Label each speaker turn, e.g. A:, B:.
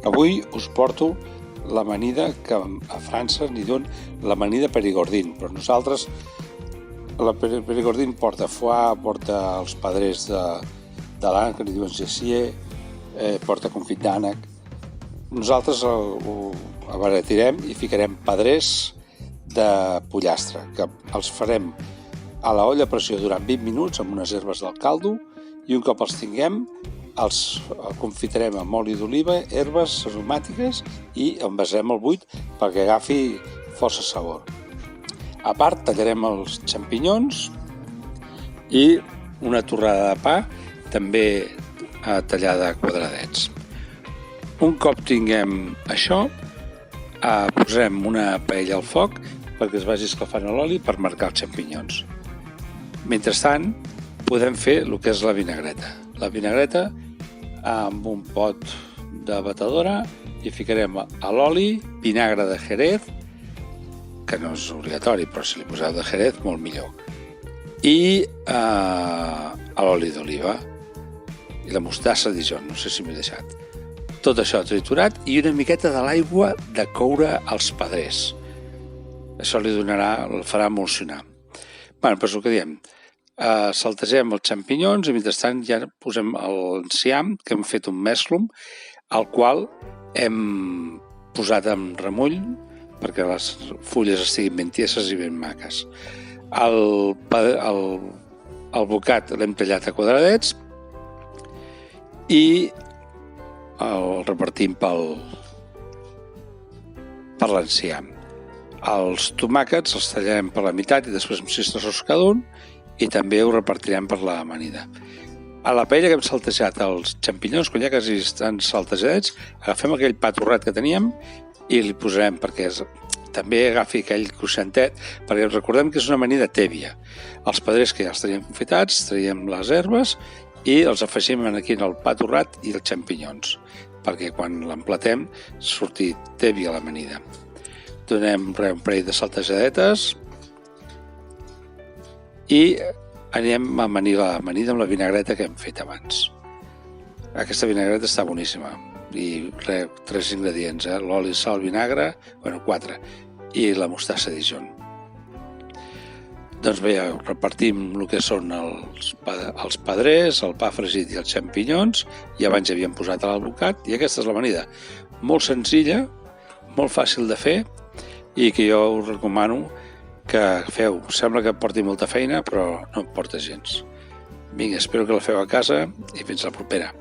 A: Avui us porto l'amanida que a França n'hi diuen l'amanida Périgordine, però nosaltres la Périgordine porta foie, porta els pedrers de l'ànec, que n'hi diuen gessier, porta confit d'ànec. Nosaltres ho abaratirem i ficarem pedrers de pollastre, que els farem a l'olla a pressió durant 20 minuts amb unes herbes del caldo, i un cop els tinguem els confitarem amb oli d'oliva, herbes aromàtiques i envasarem el buit perquè agafi força sabor. A part tallarem els xampinyons i una torrada de pa també tallada a quadradets. Un cop tinguem això, posarem una paella al foc perquè es vagi escalfant l'oli per marcar els xampinyons. Mentrestant, podem fer el que és la vinagreta. La vinagreta amb un pot de batedora hi ficarem a l'oli vinagre de Jerez, que no és obligatori, però si li poseu de Jerez, molt millor. I a l'oli d'oliva i la mostassa Dijon, no sé si m'he deixat. Tot això triturat i una miqueta de l'aigua de coure als pedrers. Això li el farà emulsionar. Bé, doncs el que diem, saltegem els xampinyons i mentrestant ja posem l'enciam, que hem fet un mesclum, al qual hem posat en remull perquè les fulles estiguin ben tieses i ben maques. El bocat l'hem tallat a quadradets i el repartim per l'enciam. Els tomàquets els tallarem per la meitat i després amb 6 trossos cada un i també ho repartirem per l'amanida. A la paella que hem saltejat els xampinyons, quan ja quasi estan saltejats, agafem aquell pa torrat que teníem i li posarem perquè també agafi aquell cruixentet, perquè recordem que és una amanida tèbia. Els pedrers que ja els teníem confitats, traiem les herbes i els afegim aquí en el pa torrat i els xampinyons, perquè quan l'emplatem surti tèbia l'amanida. Donem un parell de saltejadetes i anem a amanir l'amanida amb la vinagreta que hem fet abans. Aquesta vinagreta està boníssima. I 3 ingredients, l'oli, sal, vinagre, 4, i la mostassa Dijon. Doncs bé, repartim el que són els pedrers, el pa fregit i els xampinyons, i abans ja havíem posat l'alvocat, i aquesta és l'amanida. Molt senzilla, molt fàcil de fer, i que jo us recomano que feu. Sembla que porti molta feina, però no en porta gens. Vinga, espero que la feu a casa i fins la propera.